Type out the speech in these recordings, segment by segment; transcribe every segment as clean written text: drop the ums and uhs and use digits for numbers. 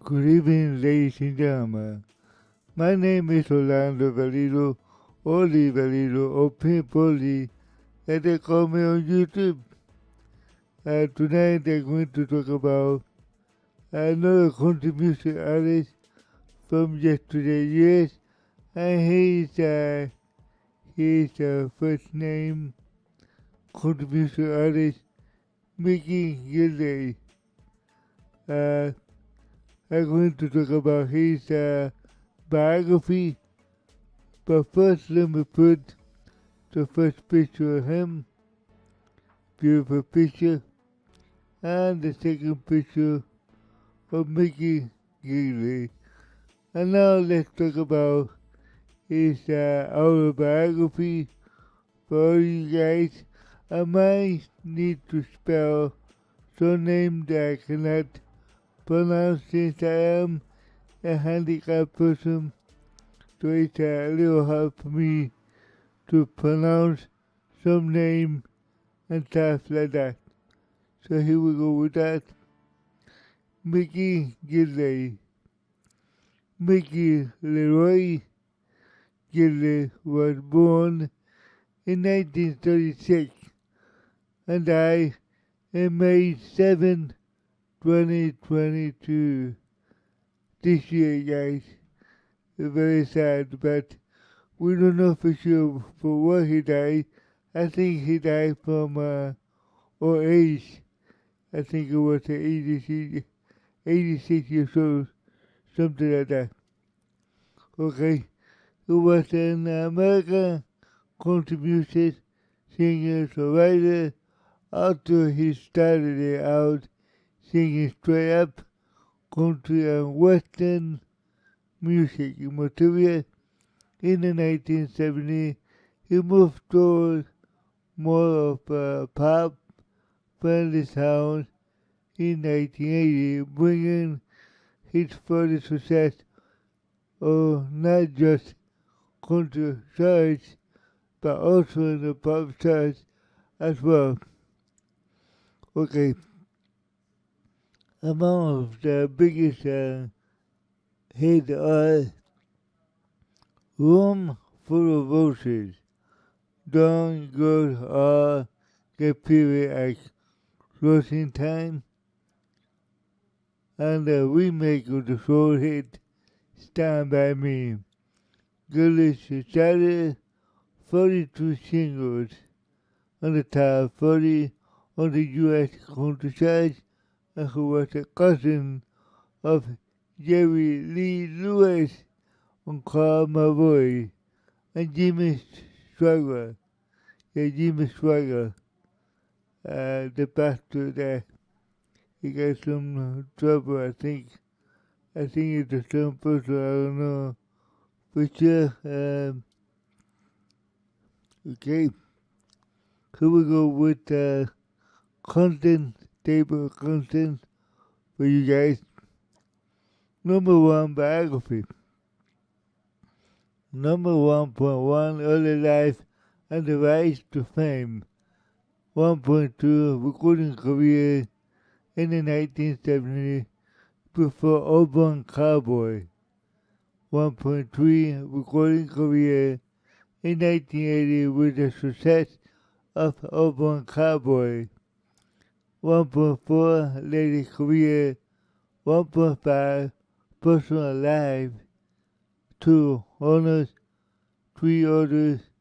Good evening, ladies and gentlemen. My name is Orlando Valido, Oli Valido, or Pimp Oli, as they call me on YouTube. Tonight they're going to talk about another country music artist from yesterday's years, and his first name country music artist, Mickey Gilley. I'm going to talk about his biography, but first let me put the first picture of him, beautiful picture, and the second picture of Mickey Gilley. And now let's talk about his autobiography. For all you guys, I might need to spell some name that I cannot pronounce since I am a handicapped person, so it's a little hard for me to pronounce some name and stuff like that. So here we go with that. Mickey Gilley. Mickey Leroy Gilley was born in 1936 and died on May 7, 2022. This year, guys. It's very sad, but we don't know for sure for what he died. I think he died from old age. I think it was 86 years old, something like that. Okay, he was an American country music singer, songwriter. After he started it out singing straight up country and western music material, in the 1970s, he moved toward more of a pop-friendly sound in 1980, bringing his further success of not just country charts, but also in the pop charts as well. Okay, among the biggest hits are Room Full of Roses, Don't Go or Get Period at Closing Time, and the remake of the soul hit Stand By Me. Gilley started 42 singles on the top 40 on the U.S. country charts, and who was a cousin of Jerry Lee Lewis on Call My Boy, and Jimmy Swagger. Jimmy Swagger, the pastor there, he got some trouble, I think. I think it's the same person, I don't know for sure. Okay, here we go with table content for you guys. Number 1, biography. Number 1.1, early life and the rise to fame. 1.2, recording career in the 1970s before Urban Cowboy. 1.3, recording career in 1980 with the success of Urban Cowboy. 1.4, later career. 1.5, personal life. 2, honors. 3, orders.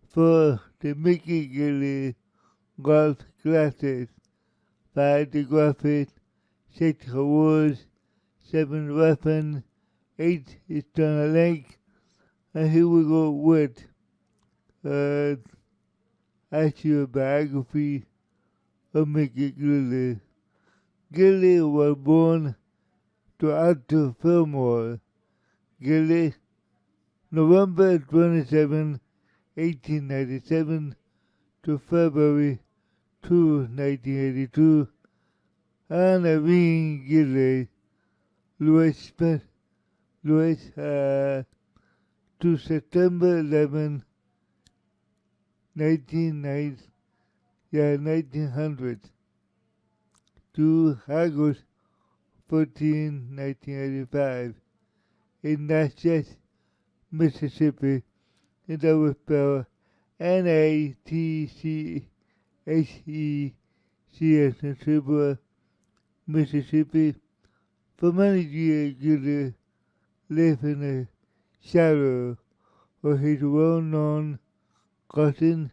4, the Mickey Gilley golf classes. 5, the graphics. 6, awards. 7, weapons. 8, external link. And here we go with actual biography of Mickey Gilley. Gilley was born to actor Fillmore Gilley, November 27, 1897 to February 2, 1982, and Irene Gilley, Louis to September 11, 1900 to August 14, 1985, in Natchez, Mississippi, and that was spelled Natchess in Cibola, Mississippi. For many years, Gilley lived in the shadow of his well-known cousin,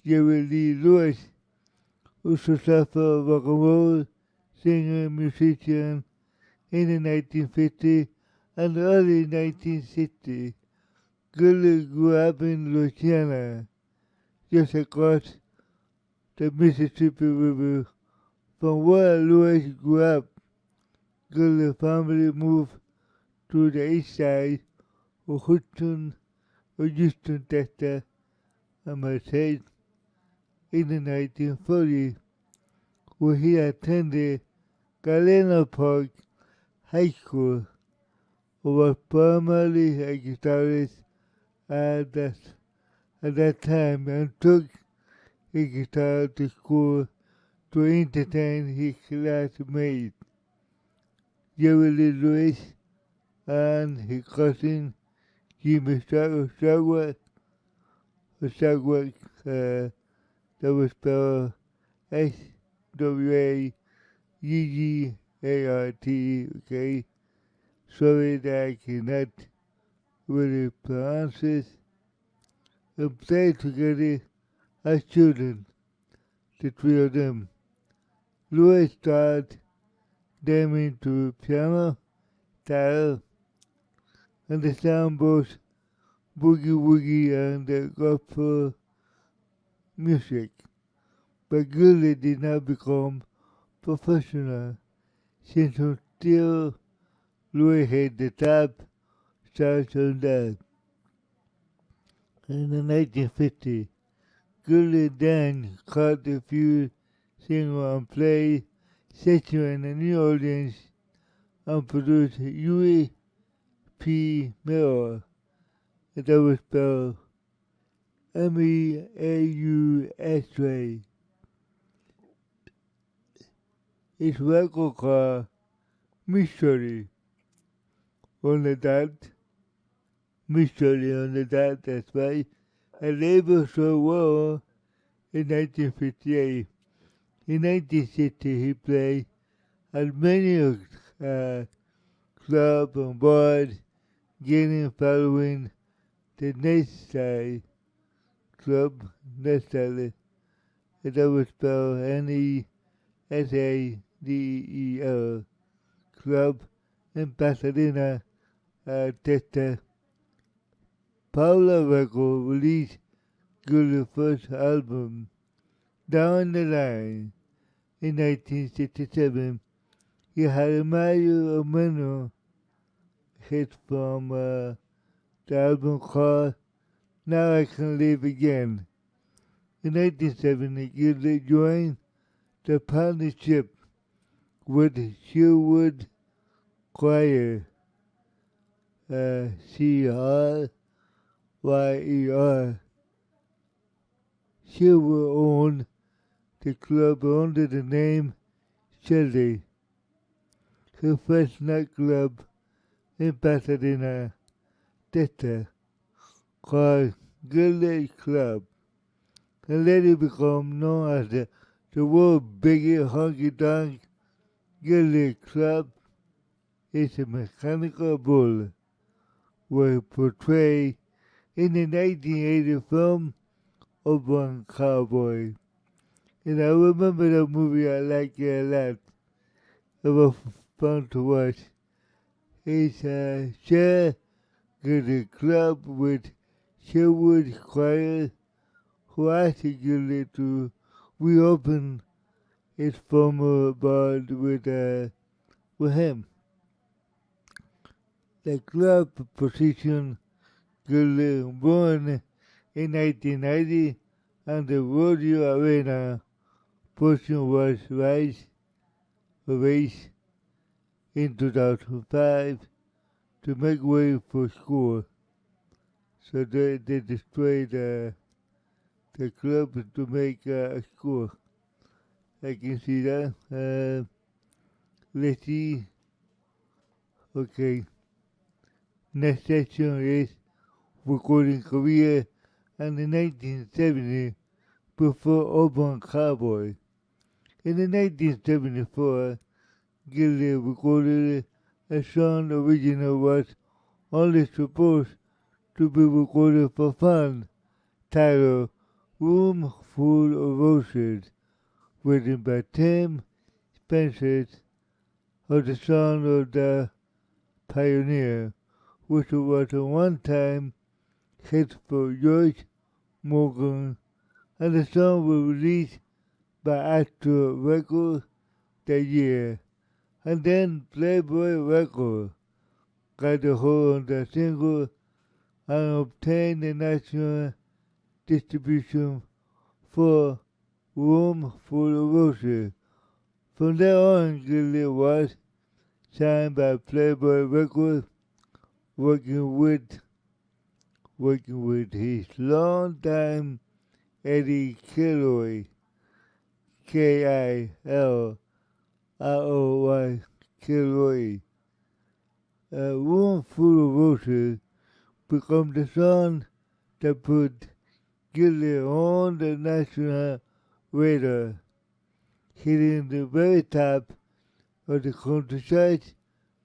Jerry Lee Lewis, who was a successful rock and roll singer and musician in the 1950s and early 1960s. Gilley grew up in Louisiana, just across the Mississippi River from where Lewis grew up. Gilley's family moved to the east side of Houston, Texas, in the 1940s, where he attended Galena Park High School, was primarily a guitarist at that time and took his guitar to school to entertain his classmates. Jerry Lee Lewis and his cousin Jimmy Stewart, that was spelled Swaggart, okay? Sorry that I cannot really pronounce it. And played together as children, the three of them. Lewis taught them into piano, guitar, and the sound both boogie-woogie and gospel music. But Gilley did not become professional since until Lewis had the top stars on that. In the 1950s, Gilley then caught a few singers and played sessions in New Orleans and produced Huey P. Miller, that was spelled Meausa. His record called Mystery on the dot, that's right, and labeled so well in 1958. In 1960, he played at many clubs and bars, gaining following the Next Side Club, and that was spelled Nesadel Club in Pasadena, Texas. Paula Records released Gilley's first album, Down the Line, in 1967. He had a minor hit from the album called Now I Can Live Again. In 1970, Gilley joined the partnership with Sherwood Choir, Cryer. Sherwood owned the club under the name Gilley. Her first nightclub in Pasadena, Texas, called Gilley Club, and later became known as the world's biggest honky-tonk. Gilley Club is a mechanical bull, was portrayed in the 1980 film of one cowboy. And I remember that movie, I liked it a lot. It was fun to watch. It's share Gilley Club with Sherwood Choir, who asked Gilley to reopen its former bond with him. The club position Gilley won in 1990, and the Rodeo Arena portion was raised in 2005 to make way for school. So they destroyed the club to make a school. I can see that. Let's see. Okay, next section is recording career and the 1970 before Urban Cowboy. In the 1974, Gilley recorded a song original was only supposed to be recorded for fun, titled Room Full of Roses, written by Tim Spencer of the Song of the Pioneer, which was a one-time hit for George Morgan, and the song was released by Astro Records that year, and then Playboy Records got a hold on the single and obtained the national distribution for Room Full of Roses. From there on, Gilley was signed by Playboy Records, working with his longtime Eddie Gilley, K-I-L-R-O-Y, Gilley. Room Full of Roses became the song that put Gilley on the national radar, hitting the very top of the country charts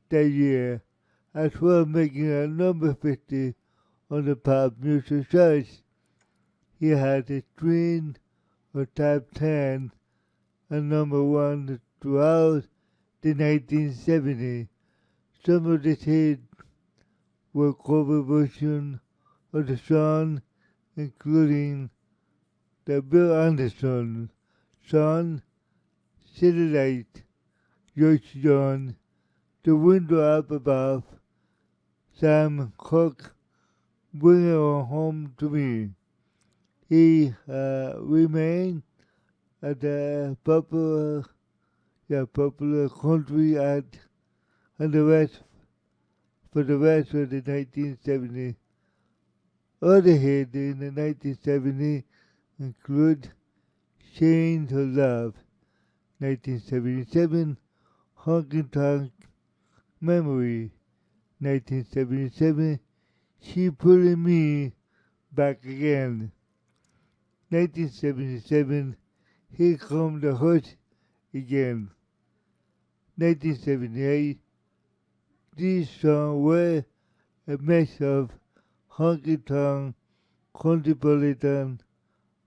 that year, as well making a number 50 on the pop music charts. He had a string of top 10 and number 1 throughout the 1970s. Some of the hits were cover versions of the song, including the Bill Anderson song, City Light, George Jones, The Window Up Above, Sam Cooke, Bring It On Home to Me. He remained at the popular country act and for the rest of the 1970s. Other hits in the 1970s include Chains of Love, 1977, Honky Tonk Memory, 1977, She Pulling Me Back Again, 1977, Here Come the Hurt Again, 1978, these songs were a mix of honky tonk contemporary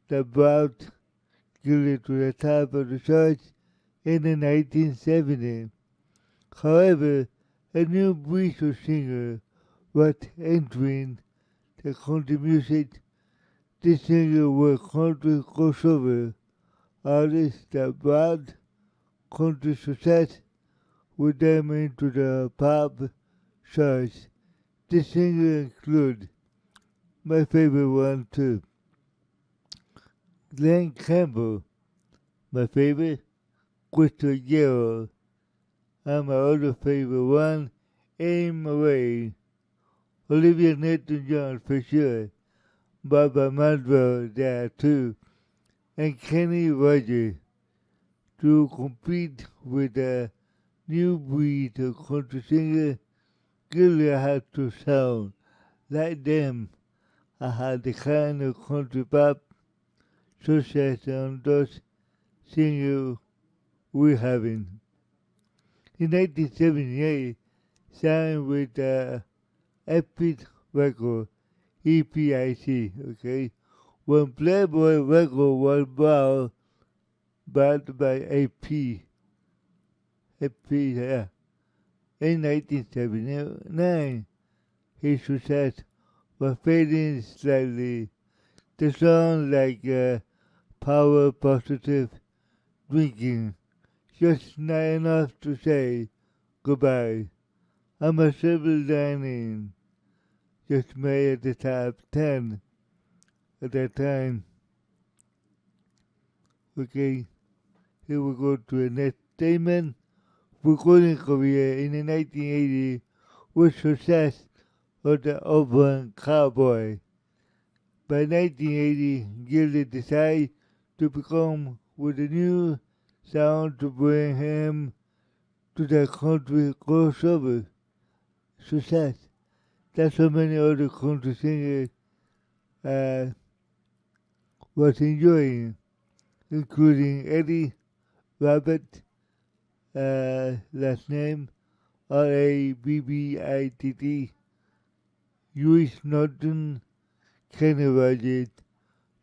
that brought Gilley to the top of the charts in the 1970s. However, a new breed of singer was entering the country music. This singer was country crossover artists that brought country success with them into the pop charts. This singer include my favorite one too, Glenn Campbell, my favorite, Crystal Yellow, and my other favorite one, Aim Away, Olivia Newton-John for sure, Barbara Mandrell there too, and Kenny Rogers. To compete with a new breed of country singer, Gilley had to sound like them. I had the kind of country pop success on those singers we're having. In 1978, signed with Epic Record, EPIC, okay? When Playboy Record was bought by yeah. In 1979, his success was fading slightly. The song like power positive drinking, just not enough to say goodbye. I'm a silver lining, just made the top 10 at that time. Okay, here we go to the next statement. Recording career in the 1980s with success of the Urban Cowboy. By 1980, Gilley decided to become with a new sound to bring him to the country crossover success that so many other country singers was enjoying, including Eddie Rabbit, last name Rabbitt, Louis Norton, Kenny Rogers,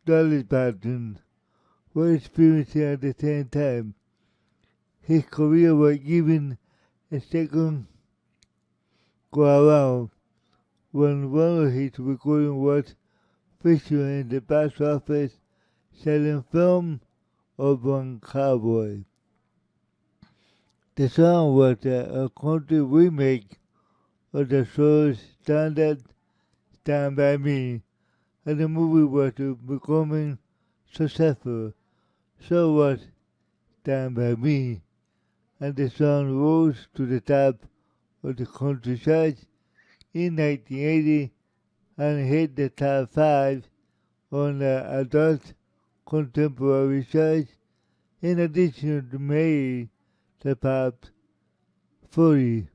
Dolly Parton were experiencing at the same time. His career was given a second go around when one of his recordings was featured in the box office selling film of one cowboy. The song was a country remake of the show's standard Stand By Me, and the movie was becoming successful. So was Stand By Me, and the song rose to the top of the country charts in 1980 and hit the top 5 on the adult contemporary charts, in addition to making the top 40.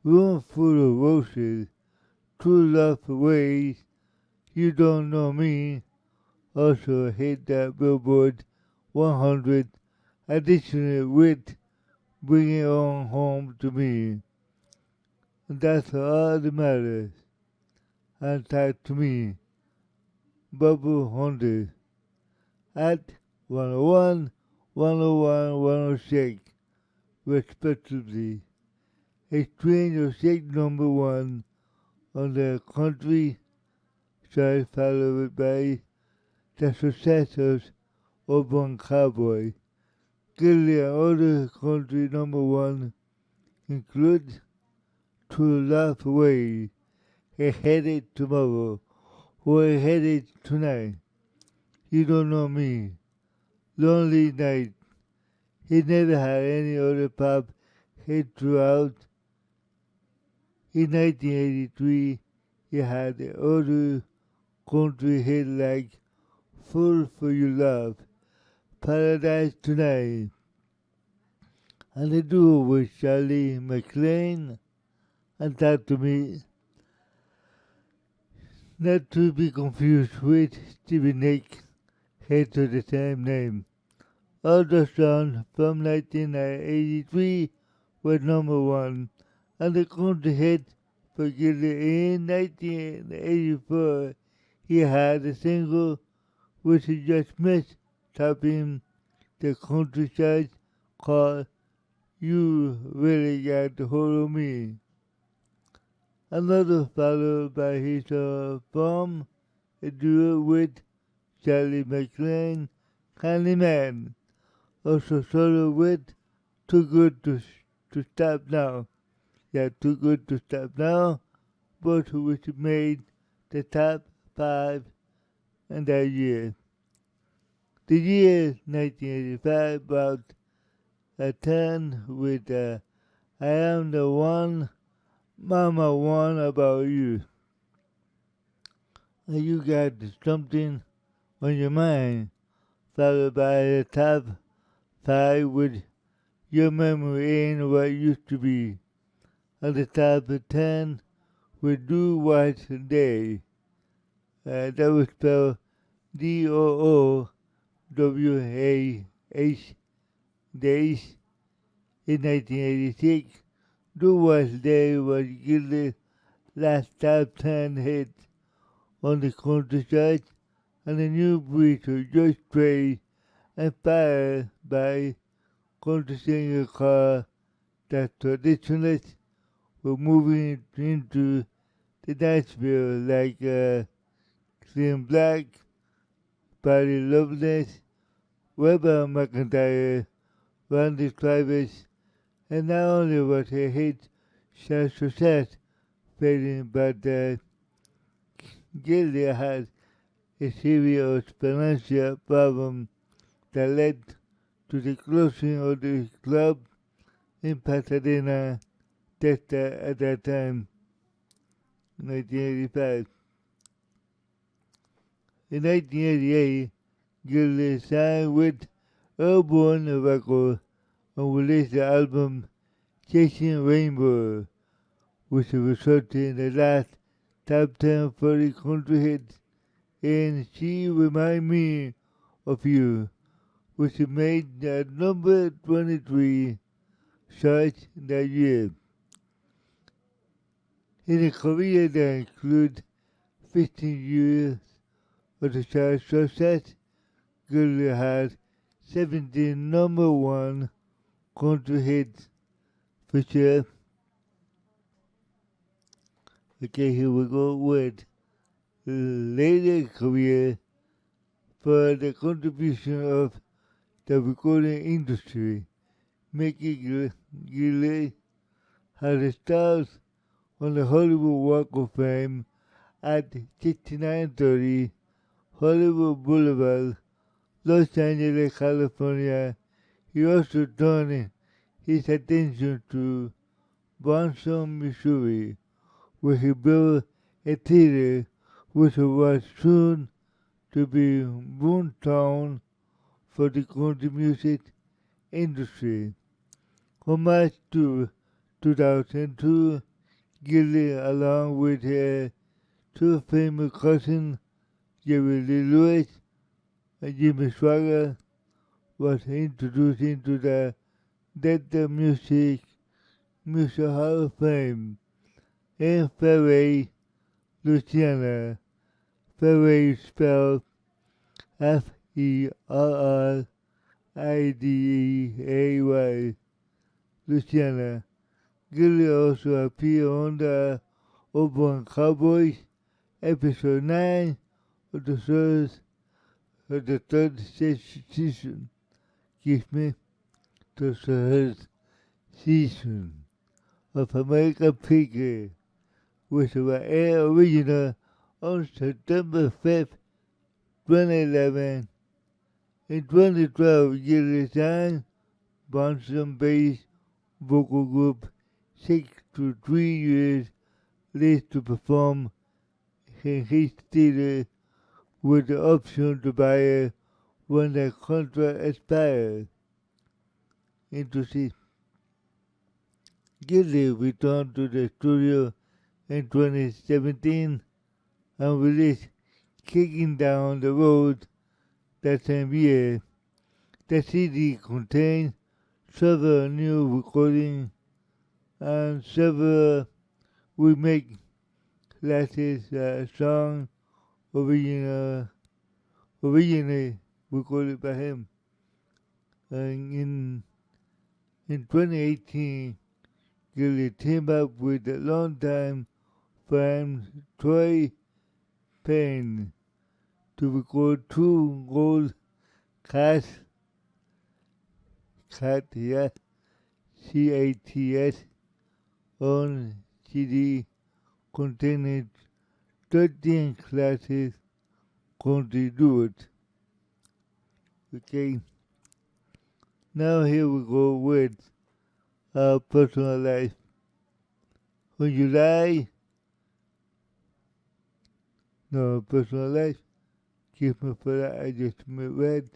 Room Full of Roses, True Love Ways, You Don't Know Me also hit the Billboard 100, additionally with Bring It On Home to Me. And that's all that matters. And Talk to Me, Bubble 100, at 101, 101, 106, respectively. A string of 6 number 1 on the country chart, followed by the successors of One Cowboy. Gilley and other country number 1 include To Laugh Away, A Headache Tomorrow, or A Headache Tonight, You Don't Know Me, Lonely Night. He never had any other pop hit throughout. In 1983, he had other country hits like Fool for Your Love, Paradise Tonight, and a duo with Shirley MacLaine and Talk to Me, not to be confused with Stevie Nicks, hits of the same name. Other songs from 1983 were number 1, and the country hit for Gilley in 1984. He had a single which he just missed topping the country charts called You Really Got the Hold of Me. Another followed by his from a duo with Shirley MacLaine, Candyman, also solo with Too Good to Stop Now. Yeah, Too Good to Stop Now, both of which made the top 5 in that year. The year 1985 brought a turn with I Am the One, Mama One About You. And You Got Something on Your Mind, followed by the top 5 with Your Memory Ain't What It Used to Be, and the top 10 with Do What's Day. That was spelled DOOWAH, Days, in 1986. Do What's Day was Gilley's last top 10 hit on the country charts, and a new breed of Joyce Gray, inspired by country singer called the Traditionalists, were moving into the Nashville like Slim Black, Patty Loveless, Weber McIntyre, Randy Travis, and not only was her hit success fading, but Gilley had a series of financial problems that led to the closing of the club in Pasadena, Texas at that time, 1985. In 1988, Gilley signed with Airborne Records and released the album Chasing Rainbow, which resulted in the last top 10 for the country hits, and She Remind Me of You, which made the number 23 chart that year. In a career that includes 15 years of the chart success, Gilley had 17 number one country hits for sure. Okay, here we go with later career for the contribution of the recording industry, making Gilley had a stars on the Hollywood Walk of Fame at 6930 Hollywood Boulevard, Los Angeles, California. He also turned his attention to Branson, Missouri, where he built a theater which was soon to be Boomtown for the country music industry. On March 2, 2002, Gilley, along with her two famous cousins, Jerry Lee Lewis and Jimmy Swaggart, was introduced into the Delta Music Hall of Fame in Fairway, Louisiana. Fairway spelled Ferriday, Louisiana. Gilley also appeared on the Auburn Cowboys episode 9 of the third season. The third season of American Picker, which was aired originally on September 5th, 2011. In 2012, Gilley signed Branson-based vocal group 6 to 3 years later to perform in his theater with the option to buy it when the contract expired. Interesting. Gilley returned to the studio in 2017 and released Kicking Down the Road that same year. The CD contained several new recordings and several remake classic songs originally recorded by him. And in 2018, Gilley teamed up with the longtime friend Troy Payne to record two gold cats, C-A-T-S, on CD containing 13 classic country duets. Okay, now here we go with our personal life. On personal life, keep me for that, I just read.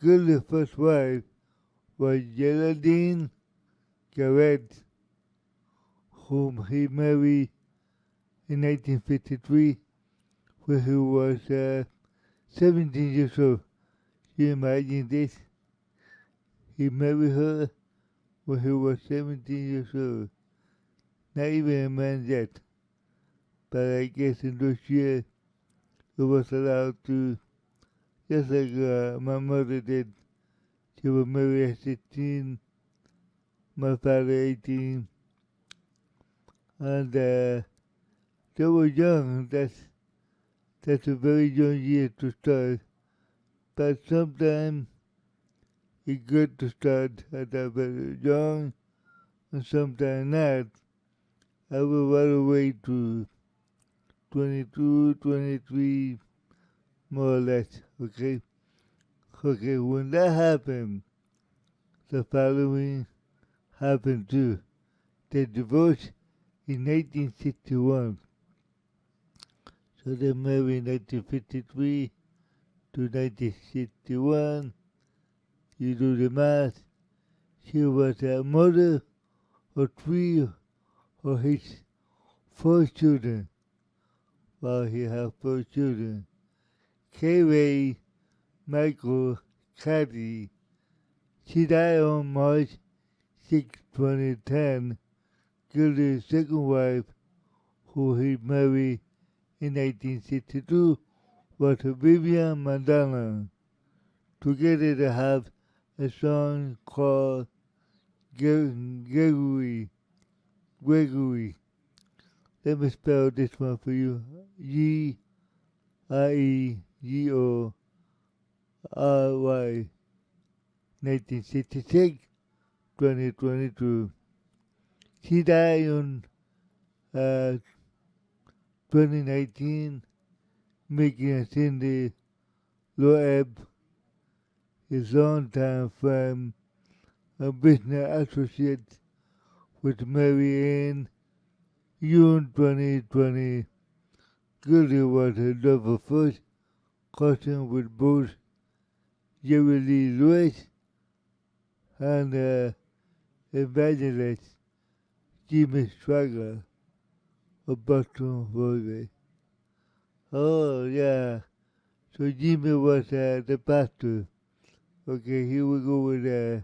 Gilley's first wife was Geraldine Garrett, whom he married in 1953 when he was 17 years old. You imagine this? He married her when he was 17 years old. Not even a man yet. But I guess in those years, he was allowed to, just like my mother did. She was married at 16, my father 18, and they were young. That's a very young year to start. But sometimes it's good to start at a very young, and sometimes not. I will rather wait to 22, 23, more or less, okay? Okay, when that happened, the following happened too. They divorced in 1961. So they married in 1953 to 1961. You do the math. She was a mother of three of his four children. Well, he had four children. K-Ray, Michael, Kathy. She died on March 6, 2010. Gilley's second wife, who he married in 1962, was Vivian Mandela. Together they have a son called Gregory. Let me spell this one for you. G-I-E-G-O-R-Y. 1966, 2022. She died on 2019, making Cindy Loeb his longtime friend and business associate with Mary Ann. June 2020, Gilley was her lover first cousin with both Jerry Lee Lewis and evangelist Jimmy Swagger of Boston, Florida. Oh, yeah. So Jimmy was the pastor. Okay, here we go with the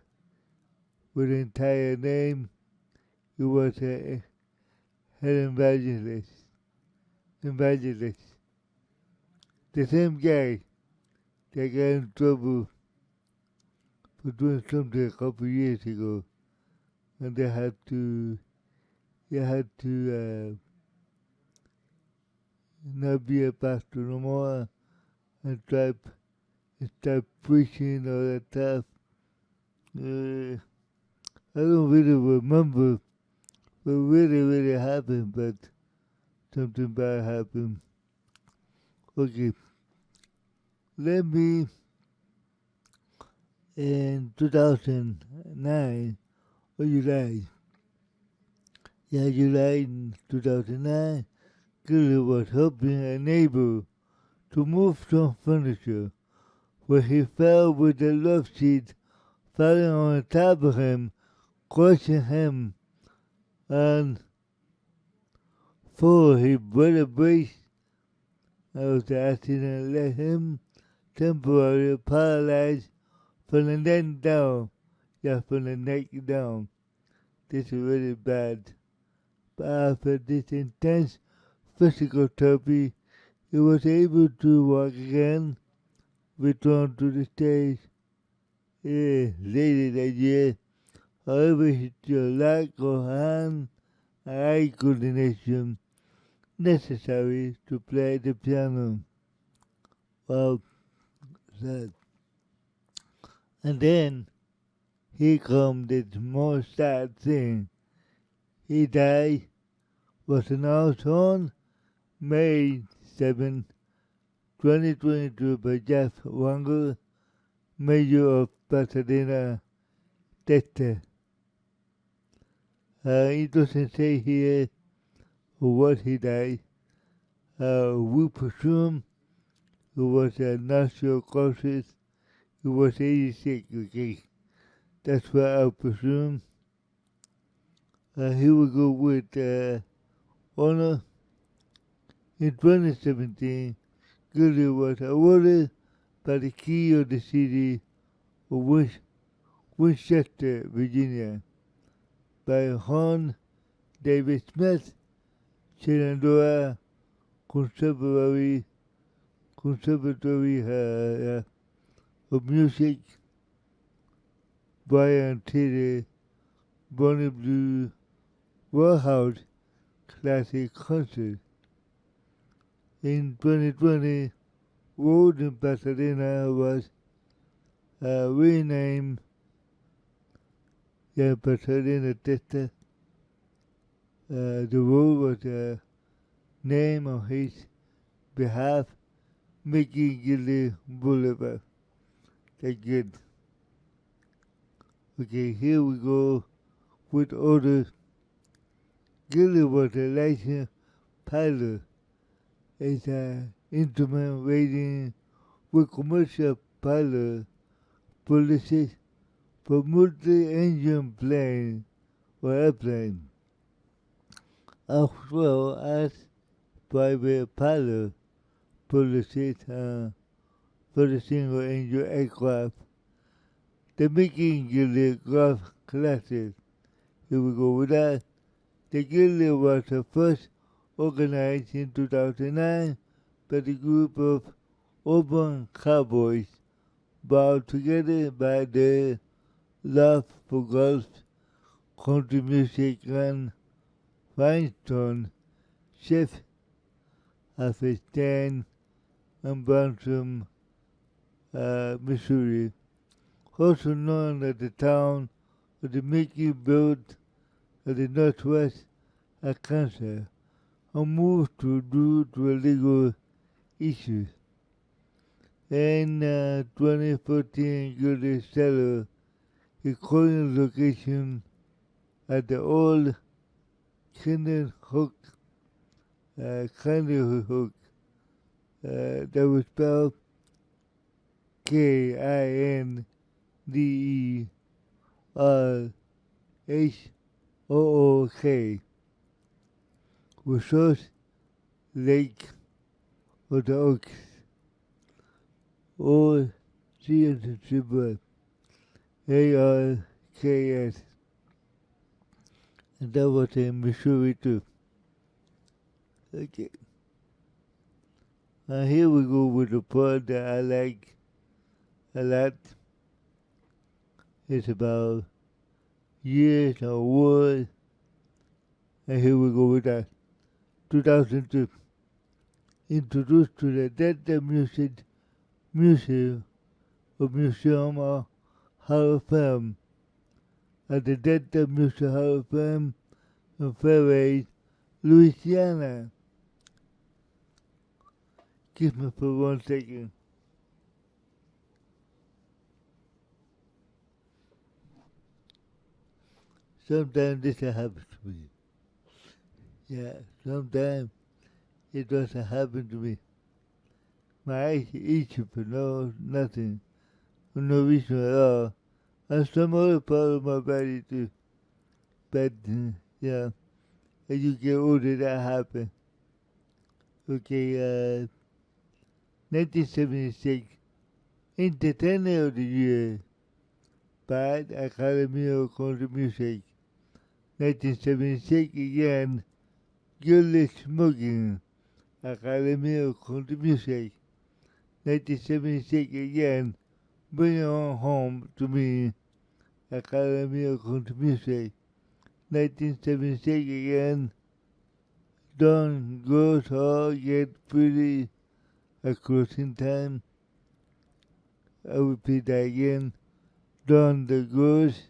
entire name. He was an evangelist. The same guy that got in trouble for doing something a couple years ago, and they had to not be a pastor no more and start preaching all that stuff. I don't really remember what really happened, but something bad happened. Okay, let me, in 2009, or July, in 2009, Gilley was helping a neighbor to move some furniture, where he fell with the love seat falling on top of him, crushing him, and for his brother brace. The accident left him temporarily paralyzed from the neck down. Yeah, from the neck down. This is really bad. But after this intense physical therapy, he was able to walk again, return to the stage. Later that year, however, he still lacked of hand and eye coordination necessary to play the piano. Well, that. And then, here comes the most sad thing. He died, was announced on May 7, 2022 by Jeff Wanger, mayor of Pasadena, Texas. It doesn't say here what he died. We presume it was a natural causes. He was 86, okay? That's what I presume. Here we go with honor. In 2017, Gilley was awarded by the key of the city of Winchester, Virginia, by Hon. David Smith, Shenandoah Conservatory of Music, Brian Taylor, Bonnie Blue, Warhouse Classic Concert. In 2020, road in Pasadena was renamed Pasadena, Texas. The road was named on his behalf, making Gilley Boulevard. That's good. Okay, here we go with orders. Gilley was a licensed pilot. It's an instrument rating with commercial pilot policies for multi-engine plane or airplane. as well as private pilot policies for the single-engine aircraft. The making Gilley craft classes. Here we go with that. The Gilley was first organized in 2009 by the group of urban cowboys brought together by their love for golf, country music, and rhinestone. Chef of a stand in Branson, Missouri, also known as the town of the Mickey Built of the Northwest Arkansas, and moved due to legal issues. In 2014, Gilley settled a current location at the old Kinder Hook, that was spelled Kinderhook, Resource Lake of the Oaks, or C as a symbol, ARKS. And that was in Missouri too. Okay. Now here we go with the part that I like a lot. It's about years or wars. And here we go with that. 2002. Introduced to the Delta Museum Hall of Fame at the Delta Museum Hall of Fame in Fairways, Louisiana. Give me for 1 second. Sometimes this happens to me. Yeah, sometimes it doesn't happen to me. My eyes itch for nothing, for no reason at all. And some other part of my body too. But, yeah, as you get older, that happens. Okay, 1976, Entertainer of the Year by the Academy of Country Music. 1976 again, Gilley Smoking, Academy of Country Music. 1976 again, Bring It On Home to Me, Academy of Country Music. 1976 again, Don't Girls All Get Pretty at Closing Time. I repeat that again, Don't the Girls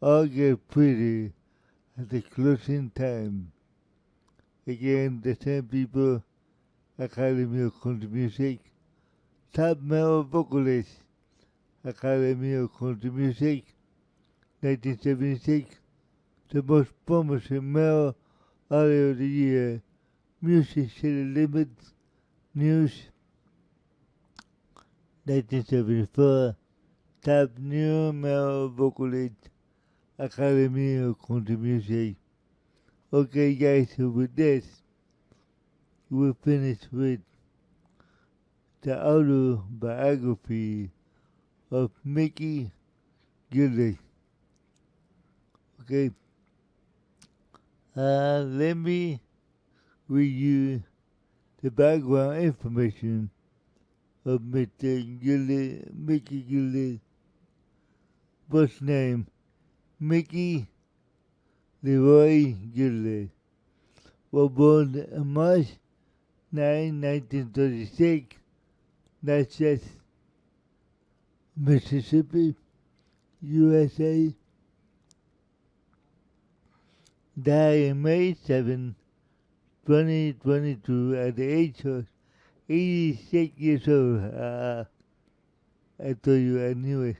All Get Pretty at the Closing Time. Again, the same people, Academy of Country Music. Top Male Vocalist, Academy of Country Music. 1976, the most promising male artist of the year, Music City Limits News. 1974, top new male vocalist, Academy of Country Music. Okay, guys, so with this, we're finished with the autobiography of Mickey Gilley. Okay, let me read you the background information of Mr. Gilley, Mickey Gilley. First name, Mickey Leroy Gilley, was born on March 9, 1936, Natchez, Mississippi, USA. Died on May 7, 2022 at the age of 86 years old. I told you I knew it.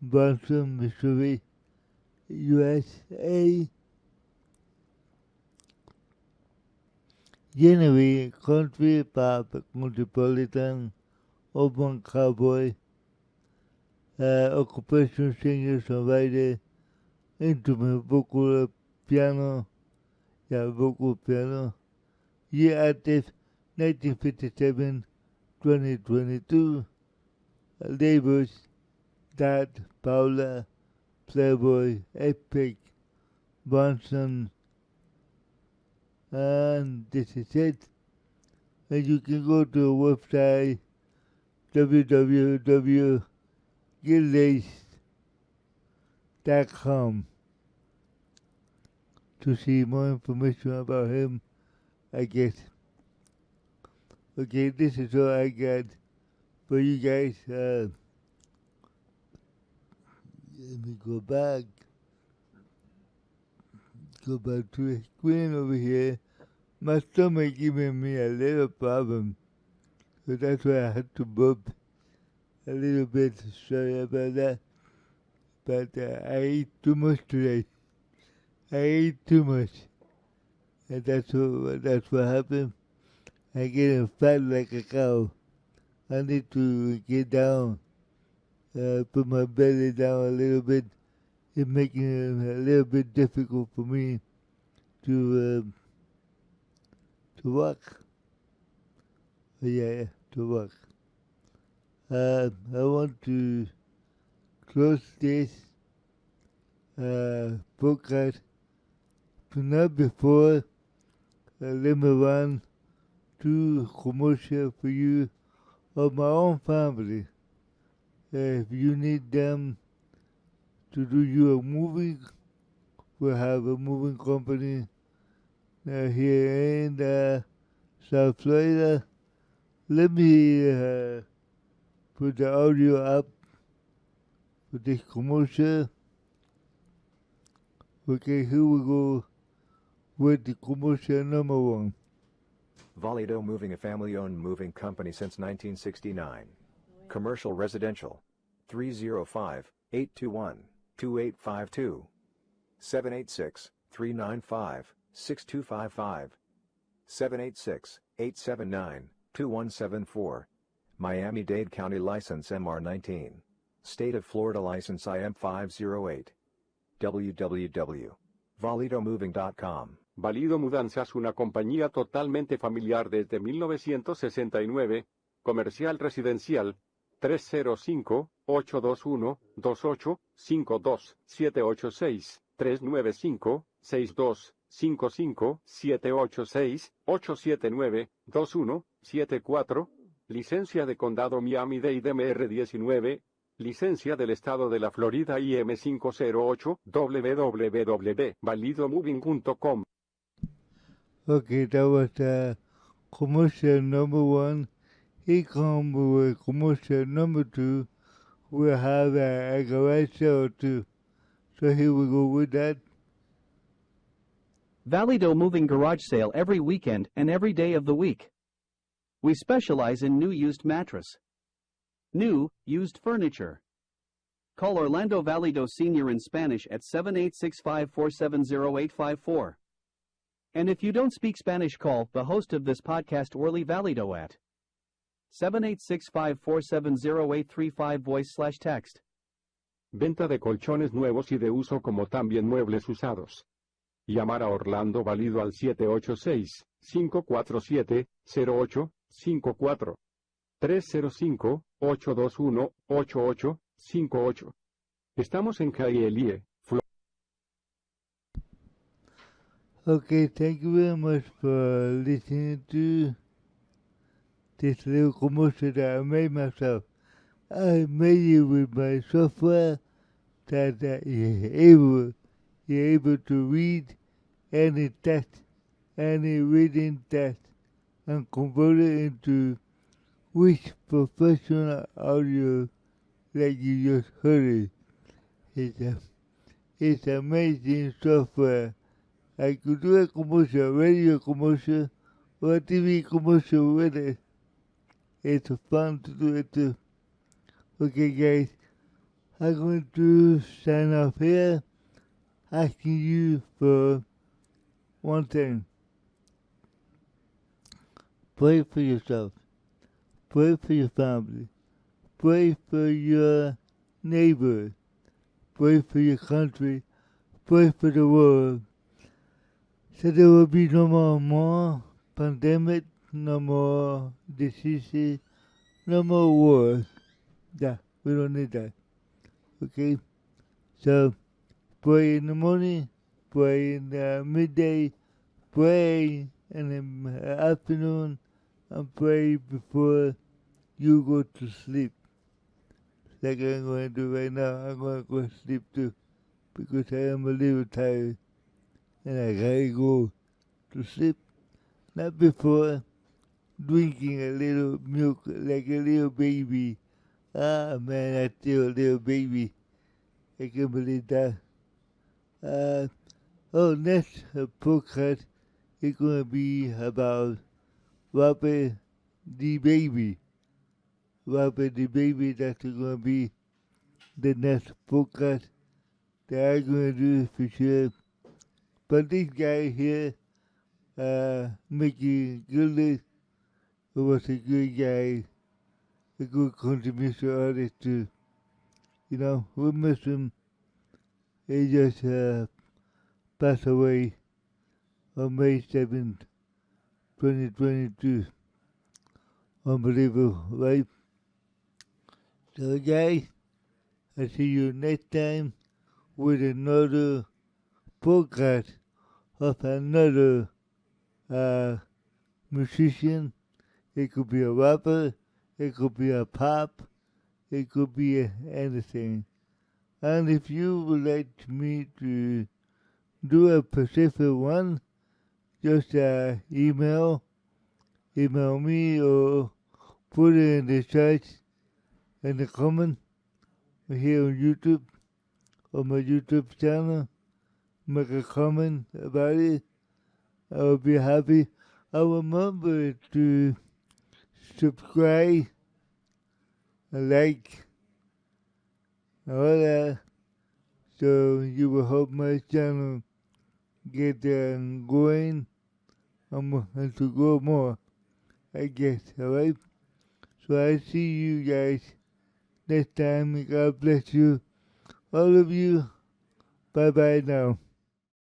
Branson, Missouri, USA. January, country pop, metropolitan, urban cowboy, occupation singer, songwriter, instrument, vocal, piano, vocal piano. Year active 1957, 2022. Labels Dad, Paula, Playboy, Epic, Bronson, and this is it. And you can go to our website www.gilley.com to see more information about him, I guess. Okay, this is all I got for you guys. Let me go back to the screen over here. My stomach giving me a little problem, so that's why I had to burp a little bit. Sorry about that. But I ate too much today. I ate too much. And that's what happened. I'm getting fat like a cow. I need to get down, put my belly down a little bit. It's making it a little bit difficult for me to walk. Yeah, to walk. I want to close this podcast, but not before. Let me run two commercials for you of my own family. If you need them to do you a movie, we have a moving company here in South Florida. Let me put the audio up for this commercial. Okay, here we go with the commercial number one. Valido Moving, a family-owned moving company since 1969. Commercial residential. 305-821-2852. 786-395-6255. 786-879-2174. Miami-Dade County License MR19. State of Florida License IM508. www.validomoving.com. Valido Mudanzas, una compañía totalmente familiar desde 1969, comercial residencial, 305-821-2852, 786-395-6255, 786-879-2174, licencia de condado Miami-Dade MR19, licencia del estado de la Florida IM508, www.validomoving.com. Okay, that was commercial number one. Here comes with commercial number two. We'll have a garage sale too. So here we go with that. Valido Moving Garage Sale every weekend and every day of the week. We specialize in new used mattress. New, used furniture. Call Orlando Valido Sr. in Spanish at 7865-470-854. And if you don't speak Spanish, call the host of this podcast, Orly Valido, at 786-547-0835 voice/text. Venta de colchones nuevos y de uso como también muebles usados. Llamar a Orlando Valido al 786-547-0854. 305-821-8858. Estamos en Gilley, Florida. Okay, thank you very much for listening to this little commercial that I made myself. I made it with my software that you're able to read any text, any reading text, and convert it into which professional audio like you just heard it. It's amazing software. I could do a commercial, radio commercial, or a TV commercial with it. It's fun to do it too. Okay, guys, I'm going to sign off here, asking you for one thing. Pray for yourself. Pray for your family. Pray for your neighbor. Pray for your country. Pray for the world. So there will be no more pandemic, no more diseases, no more wars. Yeah, we don't need that. Okay? So pray in the morning, pray in the midday, pray in the afternoon, and pray before you go to sleep. Like I'm going to do right now, I'm going to go to sleep too, because I am a little tired, and I gotta go to sleep. Not before drinking a little milk like a little baby. Ah man, I feel a little baby. I can't believe that. Next podcast is gonna be about Robert the baby. Robert the baby, that's gonna be the next podcast that I'm gonna do for sure. But this guy here, Mickey Gilley, who was a good guy, a good contribution artist too. You know, we miss him. He just passed away on May 7th, 2022. Unbelievable, right? So guys, I'll see you next time with another podcast of another musician. It could be a rapper, it could be a pop, it could be anything. And if you would like me to do a specific one, just email me or put it in the chat in the comment here on YouTube, on my YouTube channel. Make a comment about it. I will be happy. Remember to subscribe, like, all that, so you will help my channel get going and to grow more, I guess, alright? So I see you guys next time. God bless you, all of you. Bye bye now.